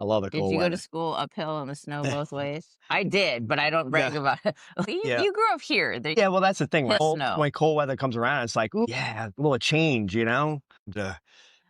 I love the Did cold you go to weather. school uphill in the snow both ways? I did, but I don't Yeah, brag about it. You, yeah. you grew up here. The Yeah, well, that's the thing, right? snow. When cold weather comes around, it's like, "Ooh, yeah, a little change," you know? The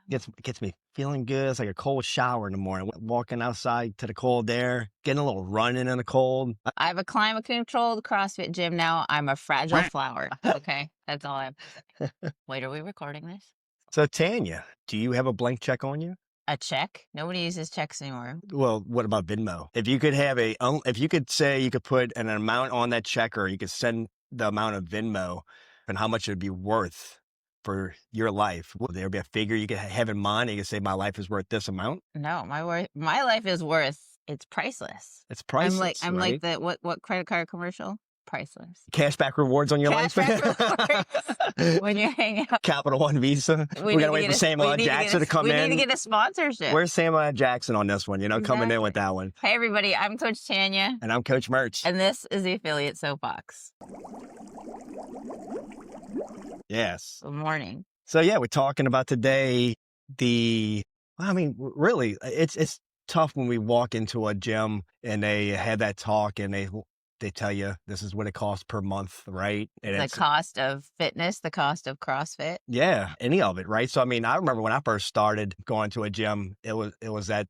gets me feeling good. It's like a cold shower in the morning, walking outside to the cold air, getting a little running in the cold. I have a climate controlled CrossFit gym now. I'm a fragile flower. Okay. That's all I have to say. Wait, are we recording this? So, Tanya, do you have a blank check on you? A check? Nobody uses checks anymore. Well, what about Venmo? If you could have if you could say you could put an amount on that check, or you could send the amount of Venmo and how much it would be worth for your life, would there be a figure you could have in mind? You could say, my life is worth this amount. No, my life is worth, it's priceless. It's priceless, I'm like right? the what credit card commercial? Priceless. Cashback rewards on your life. Cashback rewards when you hang out. Capital One Visa. We We gotta wait for Samuel L. Jackson to come we need to in. get a sponsorship. Where's Samuel L. Jackson on this one? You know, coming in with Exactly. that one. Hey everybody, I'm Coach Tanya, And I'm Coach Mertz. and this is the Affiliate Soapbox. Yes. Good morning. So yeah, we're talking about today really, it's tough when we walk into a gym and they have that talk and they tell you this is what it costs per month, right? And The cost of fitness, the cost of CrossFit. yeah, any of it, right? So I mean, I remember when I first started going to a gym, it was at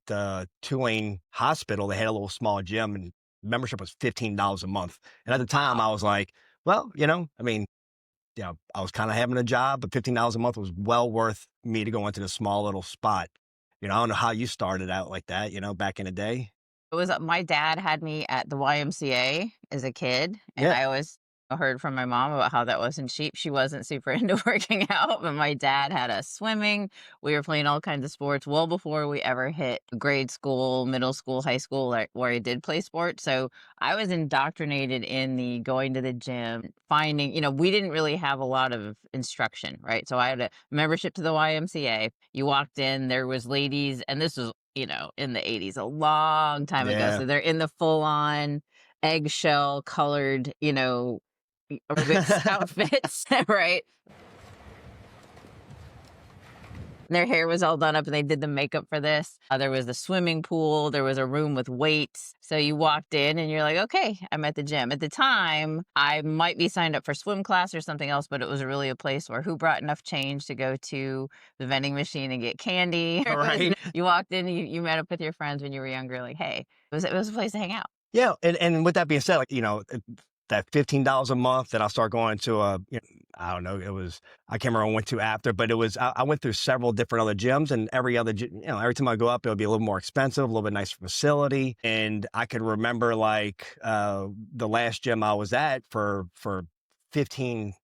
Tulane Hospital. They had a little small gym, and membership was $15 a month. And at the time, I was like, well, I was kind of having a job, but $15 a month was well worth me to go into this small little spot. I don't know how you started out like that, back in the day. It was my dad had me at the YMCA as a kid, and Yeah. I always heard from my mom about how that wasn't cheap. She wasn't super into working out, but my dad had us swimming. We were playing all kinds of sports well before we ever hit grade school, middle school, high school, where I did play sports. So I was indoctrinated in the going to the gym, finding, we didn't really have a lot of instruction, right? So I had a membership to the YMCA. You walked in, there was ladies, and this was, in the 80s, a long time ago. Yeah. So they're in the full on eggshell colored, aerobics outfits, right? Their hair was all done up and they did the makeup for this. There was a swimming pool. There was a room with weights. So you walked in and you're like, okay, I'm at the gym. At the time, I might be signed up for swim class or something else, but it was really a place where who brought enough change to go to the vending machine and get candy. Right. You walked in, you met up with your friends when you were younger, like, hey, it was a place to hang out. Yeah. And with that being said, that $15 a month that I'll start going to I don't know, I can't remember what I went to after, but I went through several different other gyms, and every every time I go up, it would be a little more expensive, a little bit nicer facility. And I could remember the last gym I was at for 15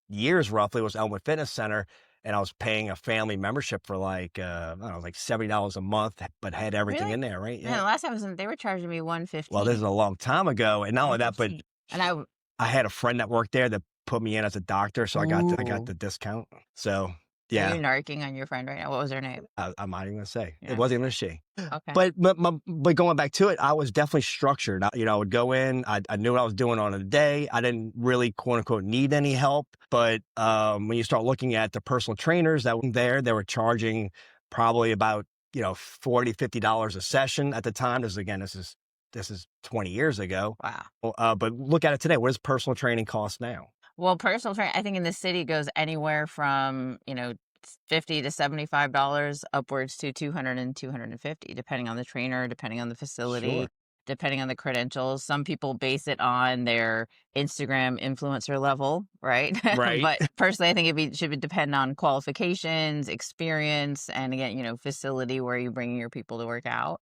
years roughly was Elmwood Fitness Center. And I was paying a family membership for I don't know, like $70 a month, but had everything Really? in there, right? Yeah, the last time they were charging me $150. Well, this is a long time ago. And not only that, but and I had a friend that worked there that put me in as a doctor, so I got Ooh. the discount. So Are yeah, you narking on your friend right now? What was her name? I'm not even gonna say Yeah. it wasn't even a she. Okay. But going back to it, I was definitely structured. I would go in. I knew what I was doing on a day. I didn't really quote unquote need any help. But when you start looking at the personal trainers that were there, they were charging probably about $40, $50 a session at the time. This is 20 years ago. Wow. But look at it today. What does personal training cost now? Well, personal training, I think in the city goes anywhere from, $50 to $75 upwards to $200 and $250, depending on the trainer, depending on the facility, Sure. depending on the credentials. Some people base it on their Instagram influencer level, right? Right. But personally, I think it should depend on qualifications, experience, and again, facility where you're bringing your people to work out.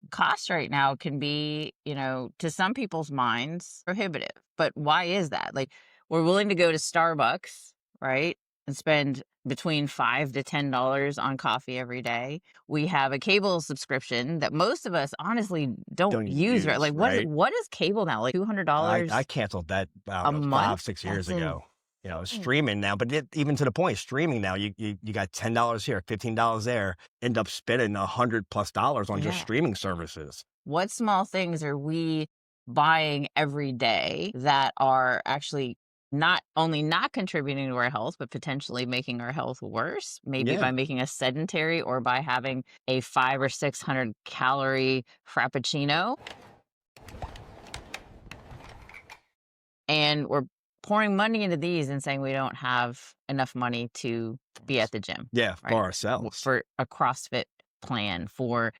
Cost right now can be, to some people's minds, prohibitive. But why is that? Like, we're willing to go to Starbucks, right, and spend between $5 to $10 on coffee every day. We have a cable subscription that most of us honestly don't use. Right? Like, right? What is cable now? Like $200? I canceled that a month? 5-6 years ago. Streaming now, but even to the point, streaming now, you got $10 here, $15 there, end up spending $100+ on just streaming services. What small things are we buying every day that are actually not only not contributing to our health, but potentially making our health worse, maybe Yeah. by making us sedentary or by having a 5 or 600 calorie frappuccino. And we're pouring money into these and saying we don't have enough money to be at the gym, Yeah, right? for ourselves. For a CrossFit plan, for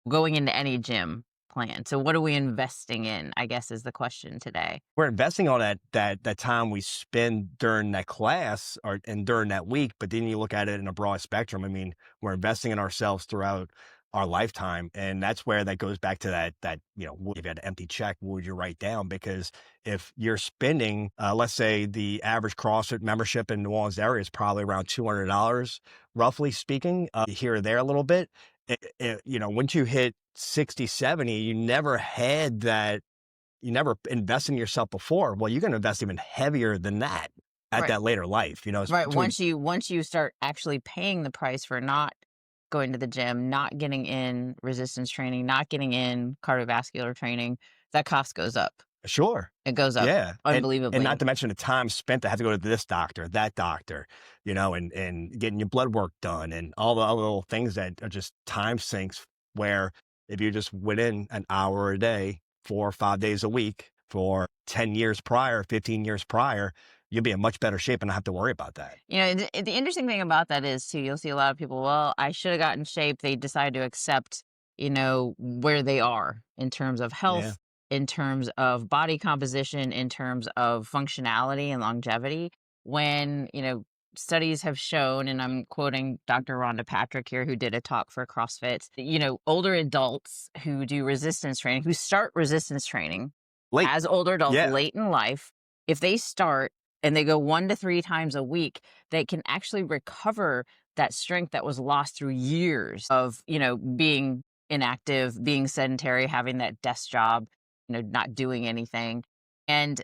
going into any gym plan. So what are we investing in, I guess is the question today. We're investing on that time we spend during that class and during that week, but then you look at it in a broad spectrum. I mean, we're investing in ourselves throughout our lifetime, and that's where that goes back to that if you had an empty check, what would you write down? Because if you're spending, let's say the average CrossFit membership in New Orleans area is probably around $200, roughly speaking, here or there a little bit. Once you hit 60, 70, you never invest in yourself before. Well, you're going to invest even heavier than that at Right. that later life. It's Right. between Once you start actually paying the price for not going to the gym, not getting in resistance training, not getting in cardiovascular training, that cost goes up. sure, It goes up yeah, and not unbelievably. to mention the time spent to have to go to this doctor, that doctor, and getting your blood work done, and all the other little things that are just time sinks. Where if you just went in an hour a day, 4 or 5 days a week for 10 years prior, 15 years prior, you'll be in much better shape and not have to worry about that. The interesting thing about that is too, you'll see a lot of people, well, I should have gotten in shape. They decide to accept, where they are in terms of Yeah. health, in terms of body composition, in terms of functionality and longevity. When, studies have shown, and I'm quoting Dr. Rhonda Patrick here, who did a talk for CrossFit, older adults who do resistance training, who start resistance training Late. as older adults Yeah. late in life, if they start and they go 1 to 3 times a week, they can actually recover that strength that was lost through years of, being inactive, being sedentary, having that desk job, not doing anything. And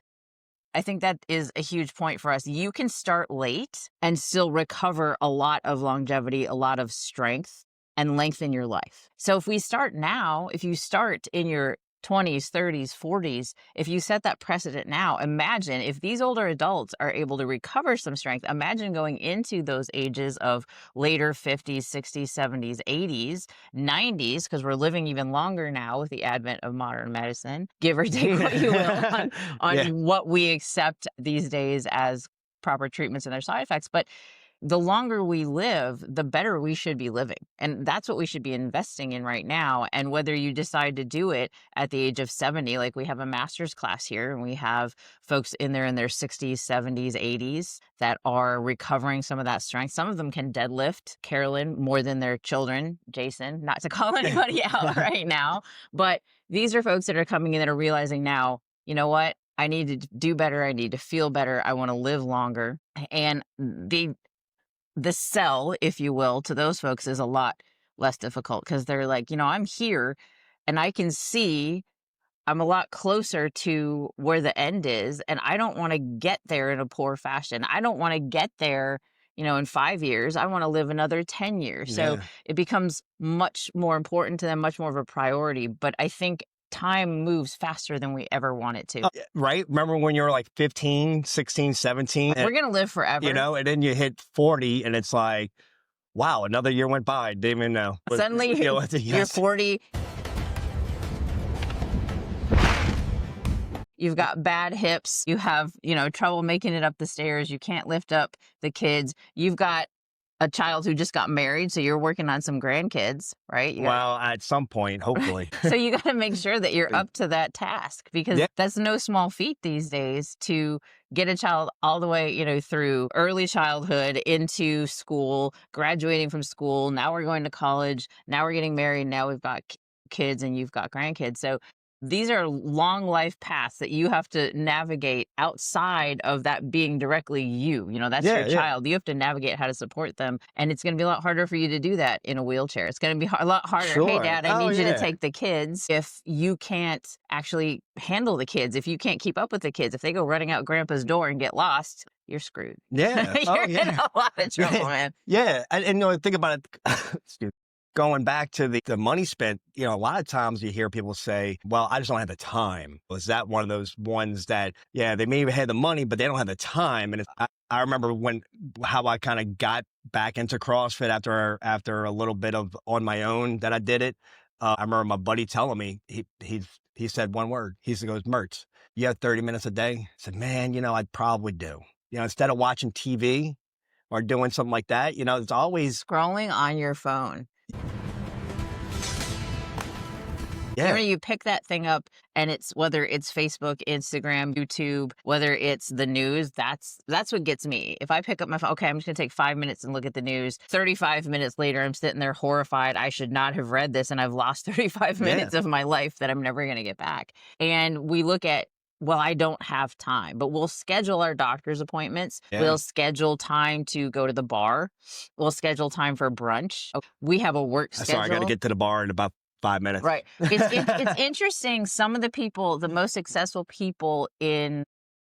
I think that is a huge point for us. You can start late and still recover a lot of longevity, a lot of strength, and lengthen your life. So if we start now, if you start in your 20s, 30s, 40s, if you set that precedent now, imagine if these older adults are able to recover some strength, imagine going into those ages of later 50s, 60s, 70s, 80s, 90s, because we're living even longer now with the advent of modern medicine, give or take what you will on Yeah. what we accept these days as proper treatments and their side effects. But the longer we live, the better we should be living. And that's what we should be investing in right now. And whether you decide to do it at the age of 70, like we have a master's class here, and we have folks in their 60s, 70s, 80s that are recovering some of that strength. Some of them can deadlift, Carolyn, more than their children, Jason, not to call anybody out right now. But these are folks that are coming in that are realizing now, you know what? I need to do better. I need to feel better. I want to live longer. And the sell, if you will, to those folks is a lot less difficult because they're like, I'm here and I can see I'm a lot closer to where the end is. And I don't want to get there in a poor fashion. I don't want to get there, in 5 years. I want to live another 10 years. So Yeah. it becomes much more important to them, much more of a priority. But I think time moves faster than we ever want it to. Yeah, right? Remember when you were like 15, 16, 17, We're going to live forever. and then you hit 40 and it's like, wow, another year went by. Didn't even know. Suddenly you're Yes. 40. You've got bad hips. You have, trouble making it up the stairs. You can't lift up the kids. You've got a child who just got married, so you're working on some grandkids, right? Well, at some point, hopefully. So you got to make sure that you're up to that task because Yeah. that's no small feat these days to get a child all the way, through early childhood into school, graduating from school. Now we're going to college. Now we're getting married. Now we've got kids and you've got grandkids. So these are long life paths that you have to navigate outside of that being directly you. That's Yeah, your yeah. child. You have to navigate how to support them. And it's going to be a lot harder for you to do that in a wheelchair. It's going to be a lot harder. Hey, Sure. Dad, I Oh, need you yeah. to take the kids. If you can't actually handle the kids, if you can't keep up with the kids, if they go running out grandpa's door and get lost, you're screwed. Yeah. You're Oh, in yeah. a lot of trouble, man. Yeah. And think about it. Excuse me. going back to the money spent, a lot of times you hear people say, well, I just don't have the time. Was that one of those ones that, yeah, they may have had the money, but they don't have the time? And I remember how I kind of got back into CrossFit after a little bit of on my own that I did it. I remember my buddy telling me, he said one word. He goes, Mertz, you have 30 minutes a day? I said, man, I'd probably do. Instead of watching TV or doing something like that, it's always Scrolling on your phone. yeah. You pick that thing up and it's whether it's Facebook, Instagram, YouTube, whether it's the news, that's what gets me. If I pick up my phone, okay, I'm just gonna take 5 minutes and look at the news. 35 minutes later, I'm sitting there horrified. I should not have read this, and I've lost 35 minutes of my life that I'm never gonna get back. And we look at, well, I don't have time, but we'll schedule our doctor's appointments. Yeah. We'll schedule time to go to the bar. We'll schedule time for brunch. We have a work schedule. Sorry, I got to get to the bar in about 5 minutes. Right. It's interesting. Some of the most successful people in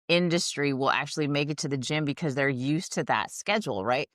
industry will actually make it to the gym because they're used to that schedule, right?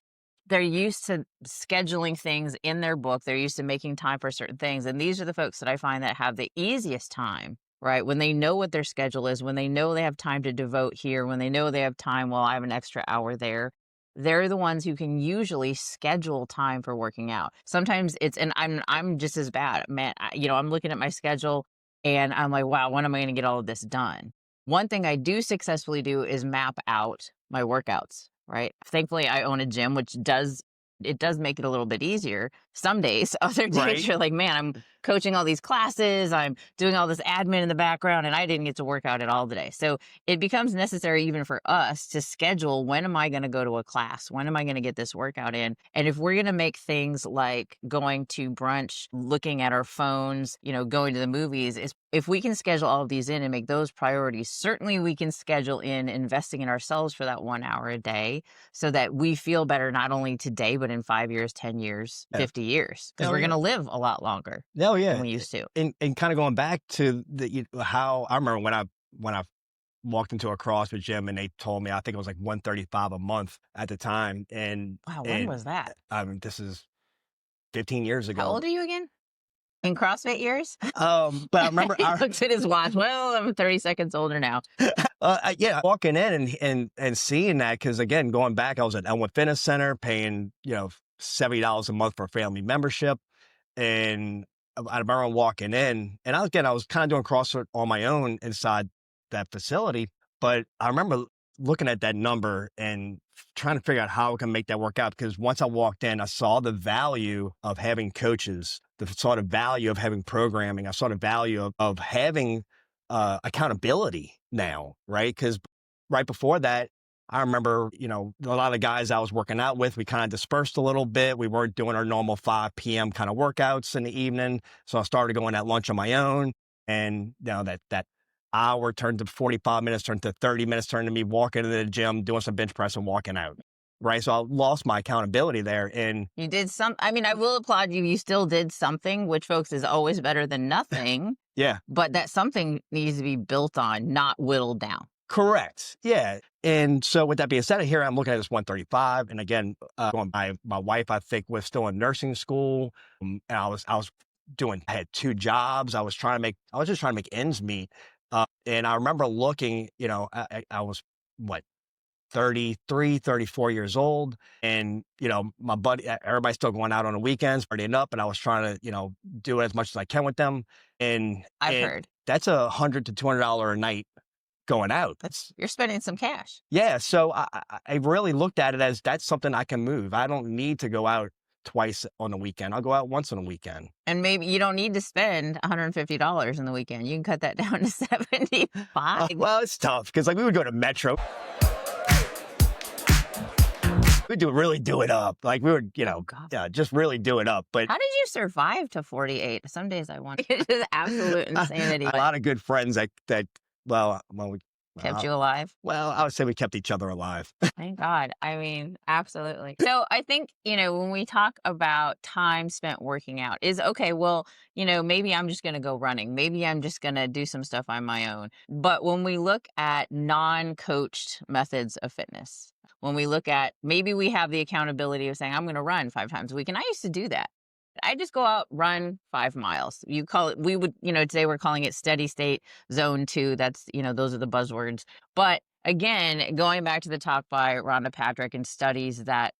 They're used to scheduling things in their book. They're used to making time for certain things. And these are the folks that I find that have the easiest time, right? When they know what their schedule is, when they know they have time to devote here, when they know they have time, well, I have an extra hour there. They're the ones who can usually schedule time for working out. Sometimes and I'm just as bad, man. I'm looking at my schedule and I'm like, wow, when am I going to get all of this done? One thing I do successfully do is map out my workouts, right? Thankfully, I own a gym, which does make it a little bit easier. Some days, other days, Right. you're like, man, I'm coaching all these classes, I'm doing all this admin in the background, and I didn't get to work out at all today. So it becomes necessary even for us to schedule, when am I going to go to a class? When am I going to get this workout in? And if we're going to make things like going to brunch, looking at our phones, going to the movies, if we can schedule all of these in and make those priorities, certainly we can schedule in investing in ourselves for that 1 hour a day so that we feel better not only today, but in 5 years, 10 years, 50 years, because we're going to live a lot longer. Oh, yeah. Than we used to. And kind of going back to how I remember when I walked into a CrossFit gym and they told me, I think it was like $135 a month at the time. And wow, when was that? This is 15 years ago. How old are you again? In CrossFit years? But I remember he looks at his watch. Well, I'm 30 seconds older now. Yeah, walking in and seeing that, because again, going back, I was at Elmwood Fitness Center paying $70 a month for a family membership, and I remember walking in, and I was kind of doing CrossFit on my own inside that facility, but I remember looking at that number and trying to figure out how I can make that work out. Because once I walked in, I saw the value of having coaches, the sort of value of having programming, I saw the value of having accountability now, right? Because right before that, I remember, a lot of the guys I was working out with, we kind of dispersed a little bit. We weren't doing our normal 5 p.m. kind of workouts in the evening. So I started going at lunch on my own. And that hour turned to 45 minutes, turned to 30 minutes, turned to me walking to the gym, doing some bench press and walking out. Right. So I lost my accountability there. And you did I will applaud you. You still did something, which folks is always better than nothing. Yeah. But that something needs to be built on, not whittled down. Correct. Yeah. And so with that being said, here I'm looking at this 135. And again, my wife, I think, was still in nursing school. And I had 2 jobs. I was just trying to make ends meet. And I remember looking, I was 33, 34 years old. And, my buddy, everybody's still going out on the weekends, partying up. And I was trying to, do it as much as I can with them. And I've heard that's $100 to $200 a night going out. You're spending some cash. Yeah. So I really looked at it as that's something I can move. I don't need to go out twice on the weekend. I'll go out once on a weekend. And maybe you don't need to spend $150 on the weekend. You can cut that down to $75. Well, it's tough because we would go to Metro. We'd really do it up. We would, just really do it up. But how did you survive to 48? Some days I wonder. It's just absolute insanity. A lot of good friends that we kept you alive. Well, I would say we kept each other alive. Thank God. Absolutely. So I think, when we talk about time spent working out is okay. Well, maybe I'm just going to go running. Maybe I'm just going to do some stuff on my own. But when we look at non-coached methods of fitness, when we look at maybe we have the accountability of saying, I'm going to run 5 times a week. And I used to do that. I just go out, run 5 miles. You call it, we would, today we're calling it steady state zone 2. That's, those are the buzzwords. But again, going back to the talk by Rhonda Patrick and studies that,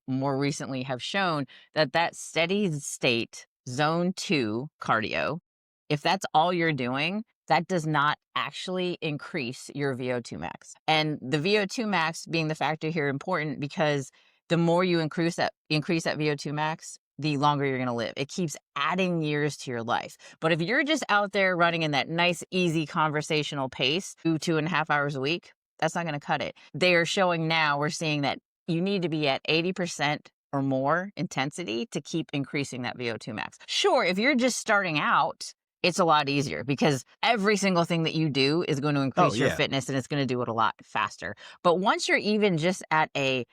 more recently have shown that that steady state zone 2 cardio, if that's all you're doing, that does not actually increase your VO2 max. And the VO2 max being the factor here important because the more you increase that VO2 max, the longer you're going to live. It keeps adding years to your life. But if you're just out there running in that nice, easy conversational pace, 2.5 hours a week, that's not going to cut it. They are showing now, we're seeing that you need to be at 80% or more intensity to keep increasing that VO2 max. Sure, if you're just starting out, it's a lot easier because every single thing that you do is going to Oh increase your yeah. fitness and it's going to do it a lot faster. But once you're even just at a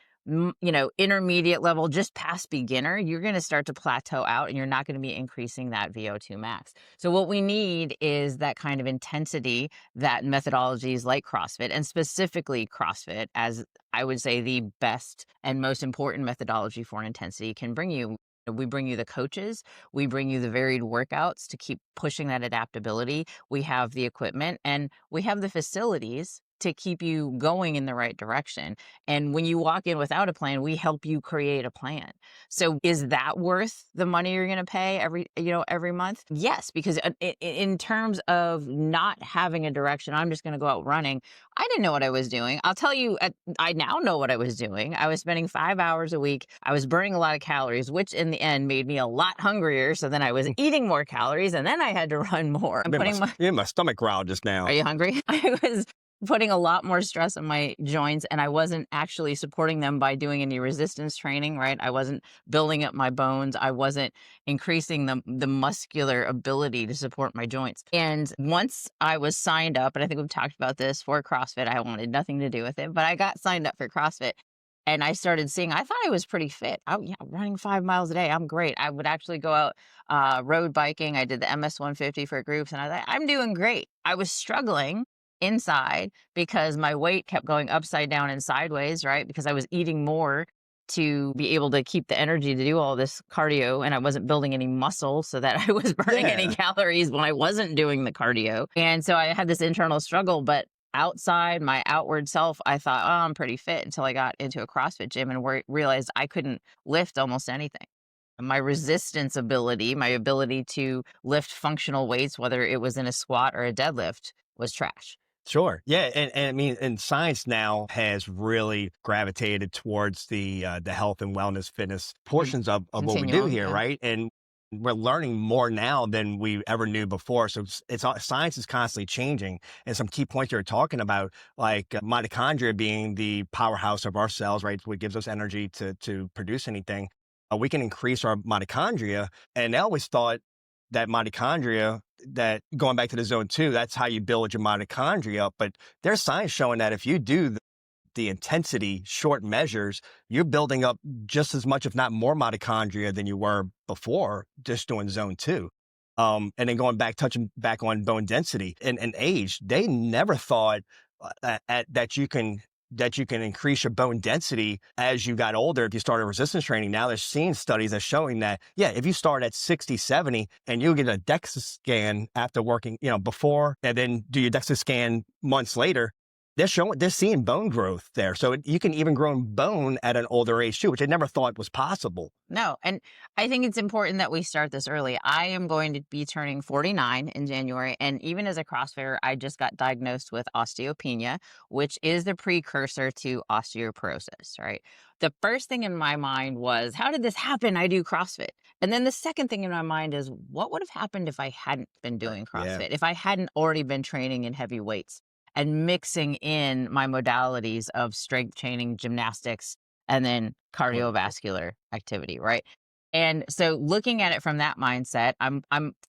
intermediate level, just past beginner, you're going to start to plateau out and you're not going to be increasing that VO2 max. So what we need is that kind of intensity that methodologies like CrossFit, and specifically CrossFit, as I would say the best and most important methodology for an intensity, can bring you. We bring you the coaches, we bring you the varied workouts to keep pushing that adaptability. We have the equipment and we have the facilities to keep you going in the right direction. And when you walk in without a plan, we help you create a plan. So is that worth the money you're going to pay every month? Yes, because in terms of not having a direction, I'm just going to go out running. I didn't know what I was doing. I'll tell you, I now know what I was doing. I was spending 5 hours a week. I was burning a lot of calories, which in the end made me a lot hungrier. So then I was eating more calories and then I had to run more. My stomach growled just Are now. you hungry? I was putting a lot more stress on my joints and I wasn't actually supporting them by doing any resistance training, right? I wasn't building up my bones. I wasn't increasing the muscular ability to support my joints. And once I was signed up, and I think we've talked about this for CrossFit, I wanted nothing to do with it, but I got signed up for CrossFit. And I started seeing, I thought I was pretty fit. Running 5 miles a day, I'm great. I would actually go out road biking. I did the MS 150 for groups, and I thought, I'm doing great. I was struggling inside because my weight kept going upside down and sideways, right? Because I was eating more to be able to keep the energy to do all this cardio, and I wasn't building any muscle so that I was burning any Yeah. calories when I wasn't doing the cardio. And so I had this internal struggle, but outside my outward self, I thought, oh, I'm pretty fit until I got into a CrossFit gym and realized I couldn't lift almost anything. My resistance ability, my ability to lift functional weights, whether it was in a squat or a deadlift, was trash. Sure. Yeah, and I mean, and science now has really gravitated towards the health and wellness, fitness Mm. portions of what we do Continuum, here, yeah. right? And we're learning more now than we ever knew before. So science is constantly changing, and some key points you're talking about, like mitochondria being the powerhouse of our cells, right? What gives us energy to produce anything. We can increase our mitochondria, and I always thought that mitochondria, that going back to the zone 2, that's how you build your mitochondria up. But there's science showing that if you do the intensity short measures, you're building up just as much, if not more, mitochondria than you were before just doing zone 2. And then touching back on bone density and age, they never thought that you can increase your bone density as you got older if you started resistance training. Now they're seeing studies that's showing that, yeah, if you start at 60, 70 and you get a DEXA scan after working, before, and then do your DEXA scan months later, they're seeing bone growth there. So you can even grow bone at an older age too, which I never thought was possible. No, and I think it's important that we start this early. I am going to be turning 49 in January, and even as a CrossFitter, I just got diagnosed with osteopenia, which is the precursor to osteoporosis, right? The first thing in my mind was, how did this happen? I do CrossFit. And then the second thing in my mind is, what would have happened if I hadn't been doing Yeah. CrossFit? If I hadn't already been training in heavy weights and mixing in my modalities of strength training, gymnastics, and then Wonderful. cardiovascular activity, right? And so looking at it from that mindset, I'm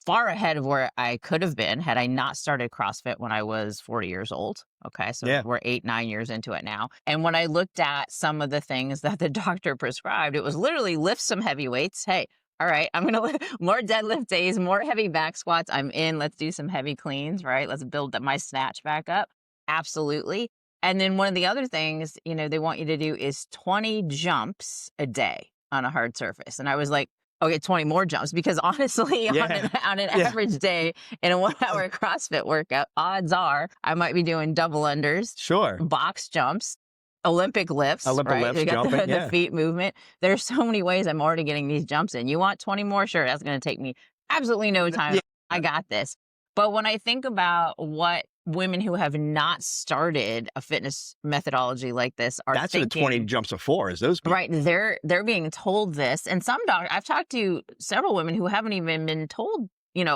far ahead of where I could have been had I not started CrossFit when I was 40 years old. Okay. So Yeah. we're 8, 9 years into it now. And when I looked at some of the things that the doctor prescribed, it was literally lift some heavy weights. Hey, all right, I'm going to lift more deadlift days, more heavy back squats. I'm in. Let's do some heavy cleans, right? Let's build my snatch back up. Absolutely. And then one of the other things, they want you to do is 20 jumps a day on a hard surface. And I was like, Okay, 20 more jumps because honestly, Yeah. on an Yeah. average day in a 1 hour CrossFit workout, odds are I might be doing double unders, Sure. box jumps, Olympic lifts, Olympic right? lifts, We got jumping. the Yeah. feet movement. There's so many ways I'm already getting these jumps in. You want 20 more? Sure, that's going to take me absolutely no time. Yeah. I got this. But when I think about what women who have not started a fitness methodology like this are That's what the 20 thinking. jumps are for, is those people. Right, they're being told this, and some I've talked to several women who haven't even been told,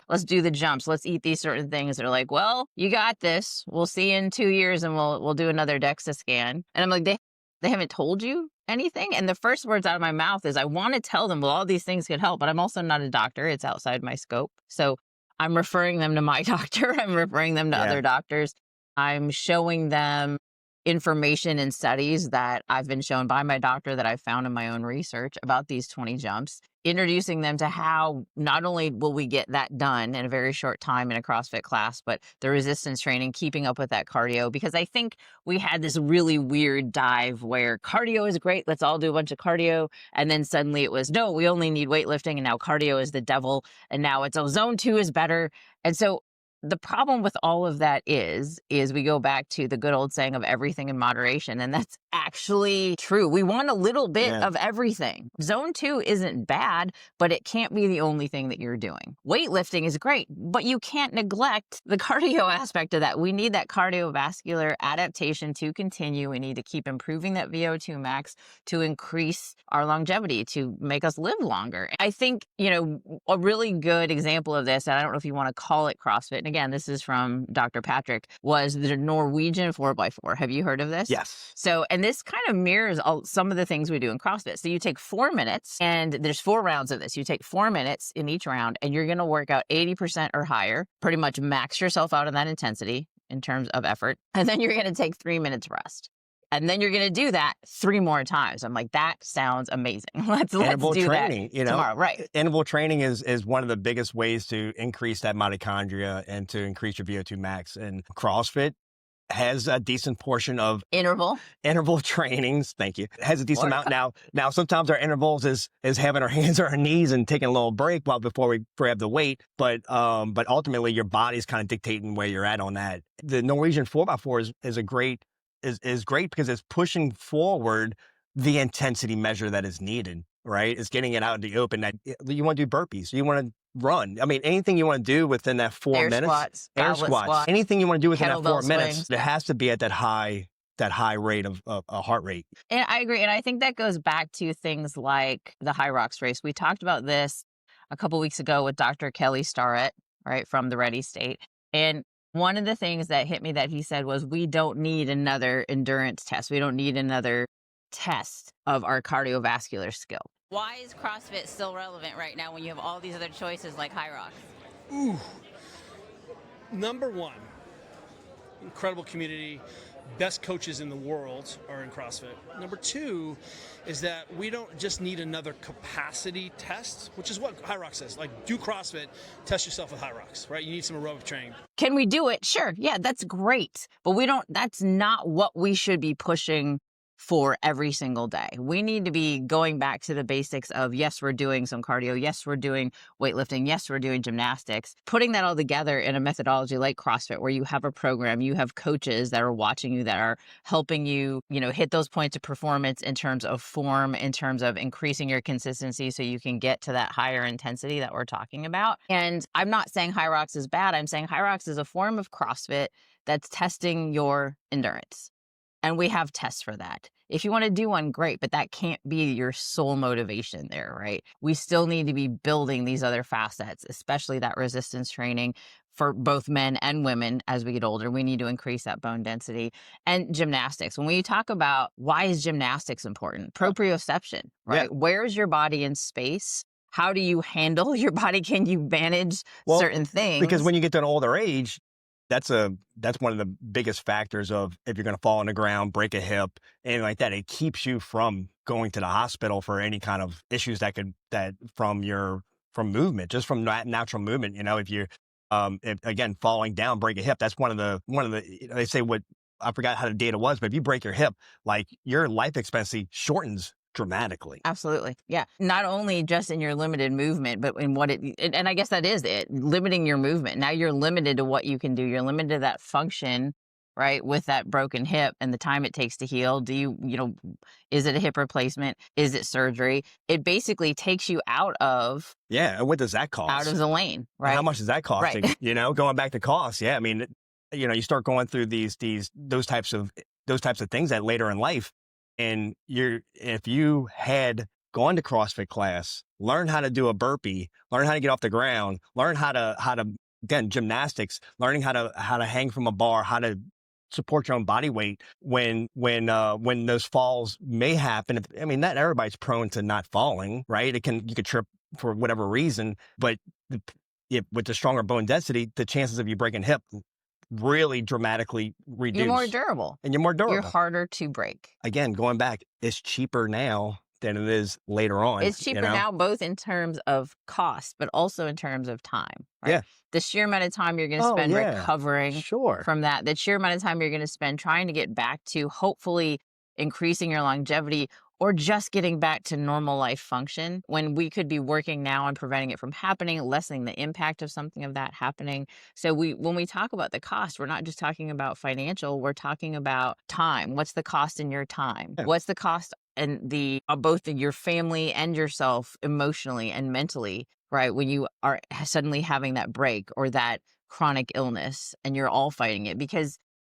let's do the jumps, let's eat these certain things. They're like, well, you got this. We'll see you in 2 years, and we'll do another DEXA scan. And I'm like, they haven't told you anything. And the first words out of my mouth is, I want to tell them, well, all these things could help, but I'm also not a doctor. It's outside my scope, so I'm referring them to my doctor. I'm referring them to Yeah. other doctors. I'm showing them information and studies that I've been shown by my doctor that I found in my own research about these 20 jumps, introducing them to how not only will we get that done in a very short time in a CrossFit class, but the resistance training, keeping up with that cardio. Because I think we had this really weird dive where cardio is great. Let's all do a bunch of cardio. And then suddenly it was, no, we only need weightlifting. And now cardio is the devil. And now it's, oh, zone 2 is better. And so the problem with all of that is we go back to the good old saying of everything in moderation. And that's actually true. We want a little bit Yeah. of everything. Zone 2 isn't bad, but it can't be the only thing that you're doing. Weightlifting is great, but you can't neglect the cardio aspect of that. We need that cardiovascular adaptation to continue. We need to keep improving that VO2 max to increase our longevity, to make us live longer. I think, a really good example of this, and I don't know if you want to call it CrossFit, and again, this is from Dr. Patrick, was the Norwegian 4x4. Have you heard of this? Yes. So, and this kind of mirrors some of the things we do in CrossFit. So you take 4 minutes, and there's 4 rounds of this. You take 4 minutes in each round, and you're going to work out 80% or higher, pretty much max yourself out on that intensity in terms of effort. And then you're going to take 3 minutes rest. And then you're going to do that 3 more times. I'm like, that sounds amazing. Let's Interval do training, that tomorrow. Right. Interval training is one of the biggest ways to increase that mitochondria and to increase your VO2 max. And CrossFit has a decent portion of Interval trainings. Thank you. It has a decent amount. Now sometimes our intervals is having our hands on our knees and taking a little break before we grab the weight. But ultimately your body's kind of dictating where you're at on that. The Norwegian 4x4 is great because it's pushing forward the intensity measure that is needed, right? It's getting it out in the open. That you want to do burpees, you want to run. I mean, anything you want to do within that 4 minutes, air squats, anything you want to do within that 4 kettlebell minutes, swings. it has to be at that high rate of a heart rate. And I agree. And I think that goes back to things like the High Rocks race. We talked about this a couple weeks ago with Dr. Kelly Starrett, right, from the Ready State. And one of the things that hit me that he said was, we don't need another endurance test. We don't need another test of our cardiovascular skill. Why is CrossFit still relevant right now when you have all these other choices like High Rocks? Ooh. Number one, incredible community. Best coaches in the world are in CrossFit. Number two is that we don't just need another capacity test, which is what High Rocks says. Like, do CrossFit, test yourself with High Rocks, right? You need some aerobic training. Can we do it? Sure. Yeah, that's great. But that's not what we should be pushing for every single day. We need to be going back to the basics of, yes, we're doing some cardio. Yes, we're doing weightlifting. Yes, we're doing gymnastics. Putting that all together in a methodology like CrossFit, where you have a program, you have coaches that are watching you, that are helping you, hit those points of performance in terms of form, in terms of increasing your consistency so you can get to that higher intensity that we're talking about. And I'm not saying High Rocks is bad. I'm saying High Rocks is a form of CrossFit that's testing your endurance. And we have tests for that. If you want to do one, great, but that can't be your sole motivation there, right? We still need to be building these other facets, especially that resistance training for both men and women as we get older. We need to increase that bone density. And gymnastics. When we talk about why is gymnastics important? Proprioception, right? Yeah. Where's your body in space? How do you handle your body? Can you manage certain things? Because when you get to an older age, that's one of the biggest factors of if you're going to fall on the ground, break a hip, anything like that. It keeps you from going to the hospital for any kind of issues from movement, just from natural movement. If you again, falling down, break a hip, that's one of the they say, what I forgot how the data was, but if you break your hip, like, your life expectancy shortens dramatically. Absolutely. Yeah. Not only just in your limited movement, but in what and I guess that is it, limiting your movement. Now you're limited to what you can do. You're limited to that function, right? With that broken hip and the time it takes to heal. Is it a hip replacement? Is it surgery? It basically takes you Yeah. And what does that out cost? of the lane, And how right? much is that Right. costing? Going back to cost. Yeah. I mean, you start going through those types of things that later in life. And if you had gone to CrossFit class, learn how to do a burpee, learn how to get off the ground, learn how to again, gymnastics, learning how to hang from a bar, how to support your own body weight when those falls may happen. I mean, not everybody's prone to not falling, right? You could trip for whatever reason, but with the stronger bone density, the chances of you breaking hip really dramatically reduce. You're more durable. And you're more durable. You're harder to break. Again, going back, it's cheaper now than it is later on. It's cheaper now, both in terms of cost, but also in terms of time, right? Yeah. The sheer amount of time you're going to spend recovering from that, the sheer amount of time you're going to spend trying to get back to hopefully increasing your longevity or just getting back to normal life function when we could be working now on preventing it from happening, lessening the impact of something of that happening. So when we talk about the cost, we're not just talking about financial, we're talking about time. What's the cost in your time? Yeah. What's the cost and both your family and yourself emotionally and mentally, right? When you are suddenly having that break or that chronic illness and you're all fighting it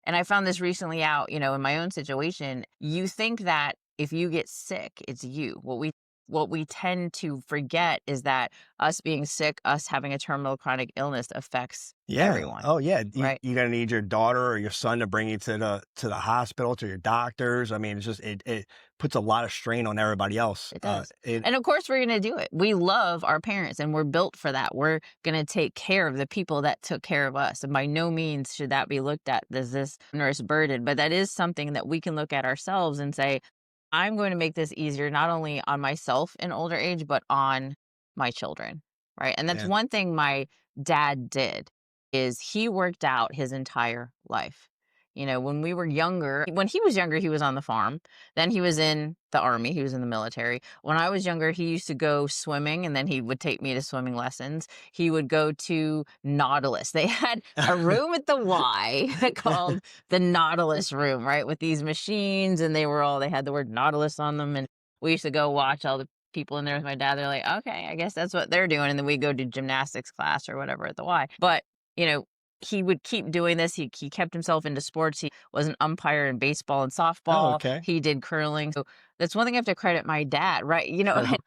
and I found this recently out, in my own situation, you think that if you get sick, it's you. What we tend to forget is that us being sick, us having a terminal chronic illness affects everyone. Oh yeah. Right. You're gonna need your daughter or your son to bring you to the hospital, to your doctors. I mean, it's just it puts a lot of strain on everybody else. It does. And of course we're gonna do it. We love our parents and we're built for that. We're gonna take care of the people that took care of us. And by no means should that be looked at as this nurse burden, but that is something that we can look at ourselves and say, I'm going to make this easier, not only on myself in older age, but on my children, right? And that's one thing my dad did is he worked out his entire life. When we were younger, when he was younger, he was on the farm. Then he was in the army. He was in the military. When I was younger, he used to go swimming and then he would take me to swimming lessons. He would go to Nautilus. They had a room at the Y called the Nautilus room, right? With these machines and they had the word Nautilus on them. And we used to go watch all the people in there with my dad. They're like, okay, I guess that's what they're doing. And then we go to gymnastics class or whatever at the Y. But, he would keep doing this. He kept himself into sports. He was an umpire in baseball and softball. Oh, okay. He did curling. So that's one thing I have to credit my dad, right?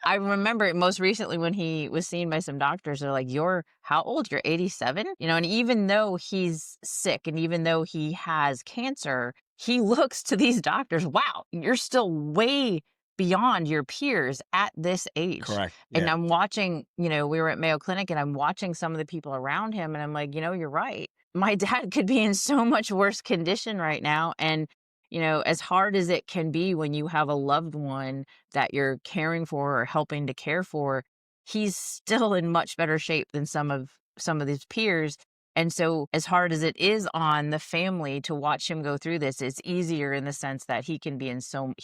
I remember most recently when he was seen by some doctors, they're like, you're how old? You're 87? And even though he's sick and even though he has cancer, he looks to these doctors, wow, you're still way beyond your peers at this age. Correct. And Yeah. I'm watching, we were at Mayo Clinic and I'm watching some of the people around him and I'm like, you're right. My dad could be in so much worse condition right now. And, as hard as it can be when you have a loved one that you're caring for or helping to care for, he's still in much better shape than some of his peers. And so as hard as it is on the family to watch him go through this, it's easier in the sense that he could be in so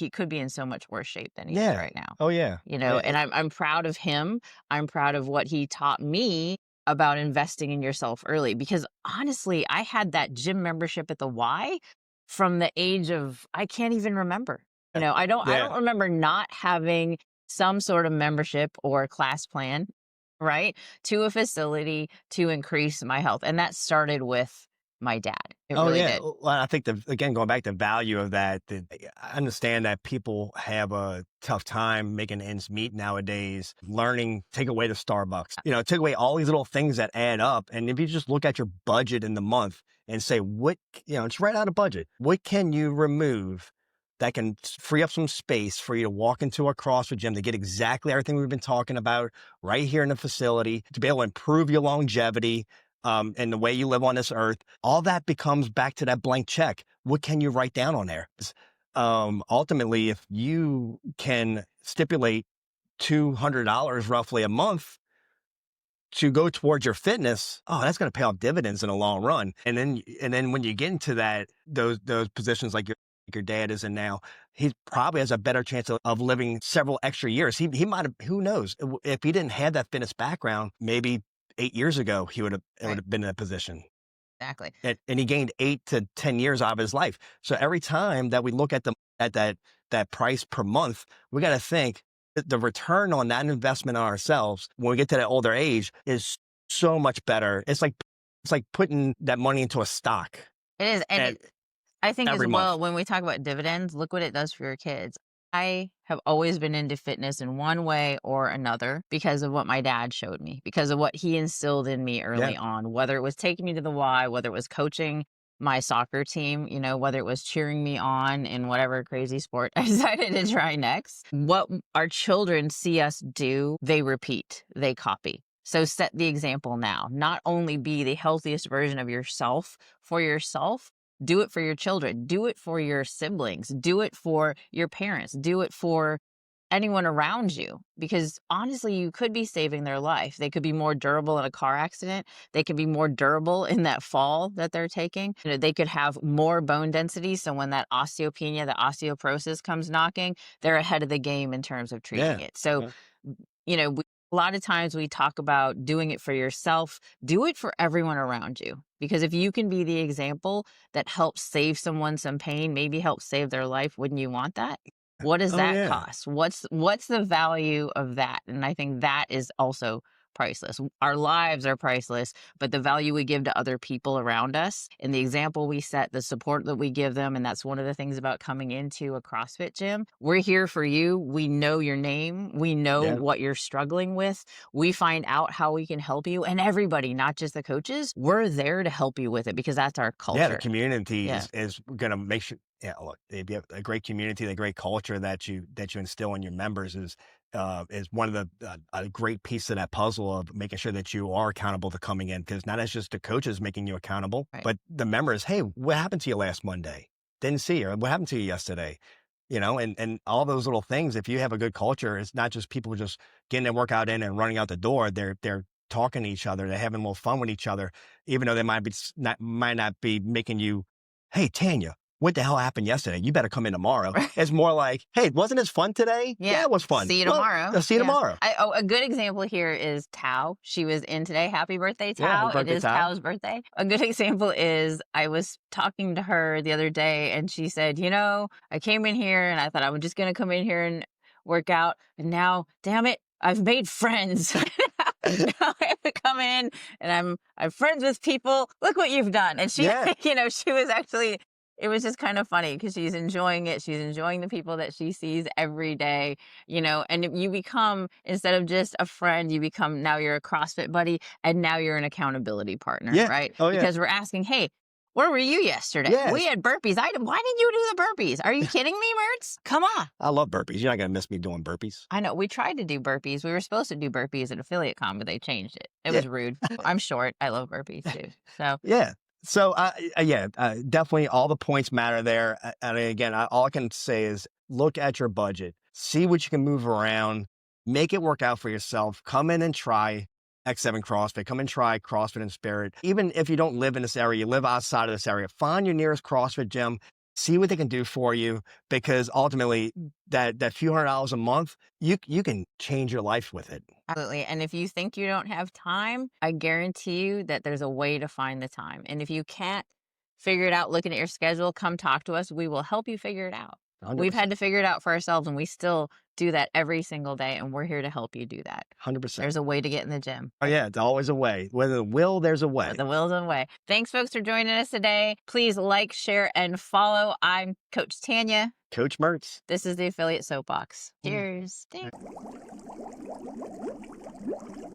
much worse shape than he is right now. Oh yeah. And I'm proud of him. I'm proud of what he taught me about investing in yourself early, because honestly, I had that gym membership at the Y from the age of, I can't even remember. I don't remember not having some sort of membership or class plan, right, to a facility to increase my health. And that started with my dad. It really did. Well, I think again, going back to the value of that, I understand that people have a tough time making ends meet nowadays. Take away the Starbucks, take away all these little things that add up. And if you just look at your budget in the month and say, it's right out of budget. What can you remove that can free up some space for you to walk into a CrossFit gym to get exactly everything we've been talking about right here in the facility, to be able to improve your longevity and the way you live on this earth? All that becomes back to that blank check. What can you write down on there? Ultimately, if you can stipulate $200 roughly a month to go towards your fitness, that's going to pay off dividends in the long run. And then when you get into those positions like your dad is in now, he probably has a better chance of living several extra years. He might have, who knows, if he didn't have that fitness background, maybe 8 years ago, he would have, it would Right. have been in a position. Exactly. And he gained 8 to 10 years out of his life. So every time that we look at that price per month, we got to think that the return on that investment on ourselves when we get to that older age is so much better. It's like putting that money into a stock. It is. And I think as every well, month. when we talk about dividends, look what it does for your kids. I have always been into fitness in one way or another because of what my dad showed me, because of what he instilled in me early Yeah. on, whether it was taking me to the Y, whether it was coaching my soccer team, whether it was cheering me on in whatever crazy sport I decided to try next. What our children see us do, they repeat, they copy. So set the example now. Not only be the healthiest version of yourself for yourself, do it for your children, do it for your siblings, do it for your parents, do it for anyone around you. Because honestly, you could be saving their life. They could be more durable in a car accident. They could be more durable in that fall that they're taking. They could have more bone density. So when that osteopenia, the osteoporosis comes knocking, they're ahead of the game in terms of treating it. So, a lot of times we talk about doing it for yourself, do it for everyone around you. Because if you can be the example that helps save someone some pain, maybe help save their life, wouldn't you want that? What does Oh that yeah. cost? What's the value of that? And I think that is also priceless. Our lives are priceless, but the value we give to other people around us and the example we set, the support that we give them, and that's one of the things about coming into a CrossFit gym. We're here for you. We know your name. We know Yeah. what you're struggling with. We find out how we can help you. And everybody, not just the coaches, we're there to help you with it because that's our culture. Yeah, the community Yeah. is going to make sure. Yeah, look, if you have a great community, the great culture that you instill in your members is one of the a great piece of that puzzle of making sure that you are accountable to coming in, because not as just the coaches making you accountable, Right. but the members. Hey, what happened to you last Monday? Didn't see you. Or what happened to you yesterday? And all those little things. If you have a good culture, it's not just people just getting their workout in and running out the door. They're talking to each other. They're having a little fun with each other, even though they might not be making you, hey, Tanya, what the hell happened yesterday? You better come in tomorrow. It's more like, hey, wasn't this fun today? Yeah, it was fun. See you Well, tomorrow. I'll see you tomorrow. A good example here is Tao. She was in today. Happy birthday, Tao. Yeah, happy birthday, It is Tao. Tao's birthday. A good example is I was talking to her the other day and she said, I came in here and I thought I was just going to come in here and work out. And now, damn it, I've made friends. Now I have to come in and I'm friends with people. Look what you've done. And she, Yeah. she was actually, it was just kind of funny because she's enjoying it. She's enjoying the people that she sees every day, and you become, instead of just a friend, you become, now you're a CrossFit buddy and now you're an accountability partner, Yeah. right? Oh, yeah. Because we're asking, hey, where were you yesterday? Yes. We had burpees. Why didn't you do the burpees? Are you kidding me, Mertz? Come on. I love burpees. You're not going to miss me doing burpees. I know. We tried to do burpees. We were supposed to do burpees at Affiliate Con, but they changed it. It Yeah. was rude. I'm short. I love burpees too. So Yeah. So, definitely all the points matter there. And again, all I can say is look at your budget, see what you can move around, make it work out for yourself. Come in and try X7 CrossFit. Come and try CrossFit in Spirit. Even if you don't live in this area, you live outside of this area, find your nearest CrossFit gym, see what they can do for you, because ultimately that few $100 a month, you can change your life with it. absolutely. And if you think you don't have time, I guarantee you that there's a way to find the time. And if you can't figure it out looking at your schedule, come talk to us. We will help you figure it out. 100%. We've had to figure it out for ourselves, and we still do that every single day, and we're here to help you do that. 100%. There's a way to get in the gym. Oh yeah, it's always a way. Whether the will, there's a way. The will's in the way. Thanks, folks, for joining us today. Please like, share, and follow. I'm Coach Tanya. Coach Mertz. This is the Affiliate Soapbox. Cheers. Thanks.